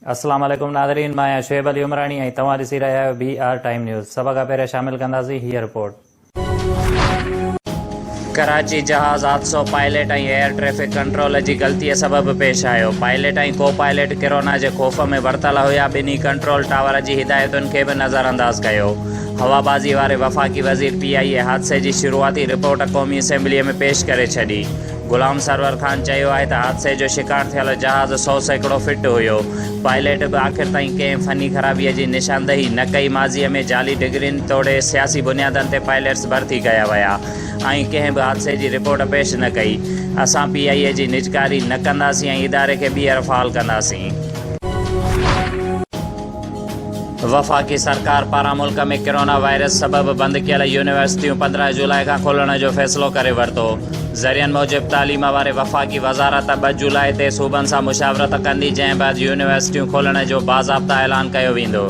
अस्सलाम वालेकुम नाज़रीन, मैं शुएब अली उमरानी ऐं तव्हां ॾिसी रहिया आहियो BR टाइम न्यूज़। सभ खां पहिरियों शामिल कंदासीं हीअ रिपोर्ट। कराची जहाज़ हादसो पायलट ऐं एयर ट्रैफिक कंट्रोल जी ग़लतीअ सबबि पेश आयो। पायलट ऐं को पायलट कोरोना जे ख़ौफ़ में वरतल हुया। ॿिन्ही कंट्रोल टावर जी हिदायतुनि खे बि नज़रअंदाज़ कयो। हवाबाज़ी वारे वफ़ाक़ी वज़ीर PIA हादसे जी शुरूआती रिपोर्ट क़ौमी असेंबलीअ में पेश करे छॾी। गुलाम सरवर ख़ान चयो आहे त हादसे जो शिकार थियल जहाज़ 100 सैकड़ो फिट हुयो। पायलट बि आख़िर ताईं कंहिं फ़नी ख़राबीअ जी निशानदही न कई। माज़ीअ में जाली डिग्रियुनि तोड़े सियासी बुनियादनि ते पायलट्स भर्ती कया विया ऐं कंहिं बि हादसे जी रिपोर्ट पेश न कई। असां PIA जी निजकारी न कंदासीं ऐं इदारे खे ॿीहर फ़ाल कंदासीं। वफ़ाक़ी सरकार पारां मुल्क में कोरोना वायरस सबबि बंदि कयल यूनिवर्सिटियूं 15 जुलाई खां खोलण जो फ़ैसिलो करे वरितो। ज़रियनि मूजिबि तालीम वारे वफ़ाक़ी वज़ारत 2 जुलाई ते सूबनि सां मुशावरत कंदी, जंहिं बैदि यूनिवर्सिटियूं खोलण जो बाज़ाब्ता ऐलान कयो वेंदो।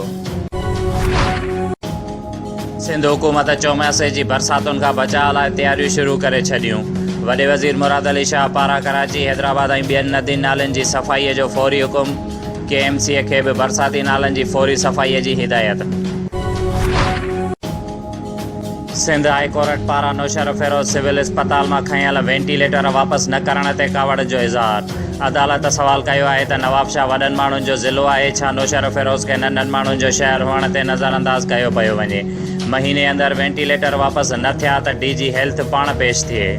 सिंध हुकूमत चौमासे जी बरसातुनि खां बचाव लाइ तयारियूं शुरू करे छॾियूं। वॾे वज़ीर मुराद अली शाह पारां कराची, हैदराबाद ऐं ॿियनि नदियुनि नालनि जी सफ़ाईअ जो फौरी हुकुम। KMC खे बि बरसाती नालनि जी फौरी सफ़ाईअ जी हिदायत। सिंध हाई कोर्ट पारां नौशर फिरोज़ सिविल अस्पताल मां खयल वेंटिलेटर वापसि न करण ते कावड़ जो इज़हार। अदालत सवाल कयो आहे त नवाब शाह वॾनि माण्हुनि जो ज़िलो आहे, छा नौशर फिरोज़ खे नंढनि माण्हुनि जो शहर हुअण ते नज़रअंदाज़ कयो पियो वञे। महीने अंदरि वेंटिलेटर वापसि न थिया त DG हेल्थ पाण पेश थिए।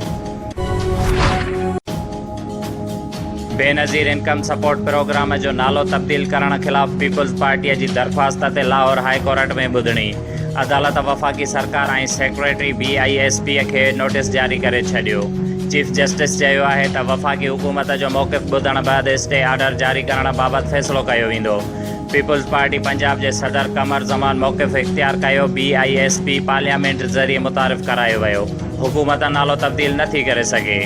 बेनज़ीर इनकम सपोर्ट प्रोग्राम जो नालो तब्दील करण ख़िलाफ़ पीपल्स पार्टीअ जी दरख़्वास्त ते लाहौर हाई कोर्ट में ॿुधणी। अदालत वफ़ाक़ी सरकार ऐं सेक्रेटरी BISP खे नोटिस जारी करे छॾियो। चीफ जस्टिस चयो आहे त वफ़ाक़ी हुकूमत जो मौक़िफ़ ॿुधण बैदि स्टे ऑर्डर जारी करण बाबति फ़ैसिलो कयो वेंदो। पीपल्स पार्टी पंजाब जे सदर कमर ज़मान मौक़िफ़ इख़्तियार कयो। BISP पार्लियामेंट ज़रिए मुतारिफ़ करायो वियो। हुकूमत नालो तब्दील नथी करे सघे।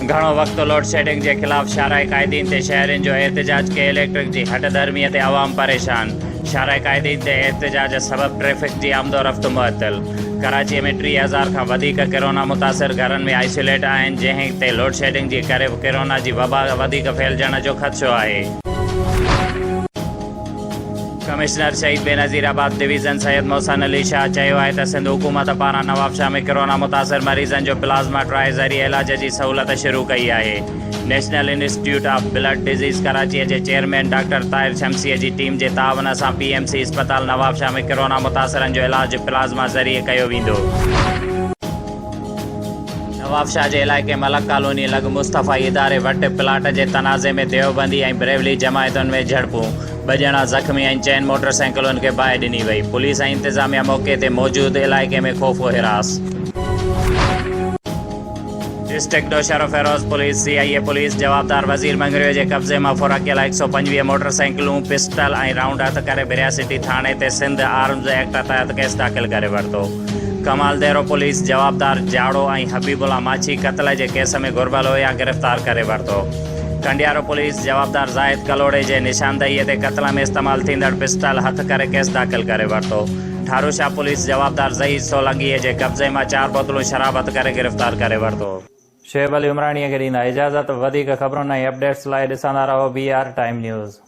घणो वक़्तु लोड शेडिंग के ख़िलाफ़ शाराए क़ाइदीन ते शहरिन जो एहतजाज के इलेक्ट्रिक की हट धर्मीअ ते आवाम परेशान। शाराए क़ाइदीन ते एहतजाज सबब ट्रैफिक की आमदो रफ़्त मुअत्तल। कराची में 30,000 खां वधीक कोरोना मुतासिर घरनि में आइसोलेट आहिनि, जंहिं ते लोड शेडिंग जे करे कोरोना जी वबा वधीक फैलजण जो ख़दशो आहे। कमिश्नर शहीद बेनज़ीराबाद डिवीज़न सैयद मोहसन अली शाह चयो आहे त सिंध हुकूमत पारां नवाब शाह में कोरोना मुतासिर मरीज़नि जो प्लाज़्मा ट्राए ज़रिए इलाज जी सहूलत शुरू कई आहे। National institute of blood disease Karachi के चेयरमैन डॉक्टर ताहिर शमसी की टीम के तावन से PMC अस्पताल नवाब शाह में कोरोना मुतासिरन जो इलाज प्लाज़्मा ज़रिए कयो वेंदो। नवाब शाह के इलाइक़े मलक कॉलोनी लॻ मुस्तफ़ा इदारे वटि प्लाट के तनाज़े में देवबंदी और बरेवली जमायतुन में झड़पूं। 2 ॼणा ज़ख़्मी और 4 मोटरसाइकिलों के बाहि ॾिनी वई। पुलिस और इंतजामिया मौके ते मौजूद इलाइक़े में ख़ौफ़ हिरास। District नौशर Firoz police CIA police जवाबदार वज़ीर मंगरियो के कब्ज़े में फुराकियल 125 मोटरसाइकिलूं, पिस्टल और राउंड हथ करे बिरियासिटी थाने ते सिंध आर्म्स एक्ट तहत केस दाख़िल करे वरितो। कमाल देरो पुलिस जवाबदार जाड़ो और हबीबुल्ला माछी कत्ल के केस में घुर्बल होया गिरफ़्तार करे वरितो। कंडियारो पुलिस जवाबदार ज़ाहिद कलोड़े के निशानदही ते कत्ल में इस्तेमाल थींदड़ पिस्टल हथ करे केस दाख़िल करे वरितो। ठारूशाह पुलिस जवाबदार ज़हीद सोलंगी के कब्ज़े में 4 बोतलूं शराब हथ करे गिरफ़्तार करे वरितो। शुएब अली उमरानी खे ॾींदा इजाज़त। वधीक ख़बरुनि ऐं अपडेट्स लाइ ॾिसंदा रहो BR टाइम न्यूज़।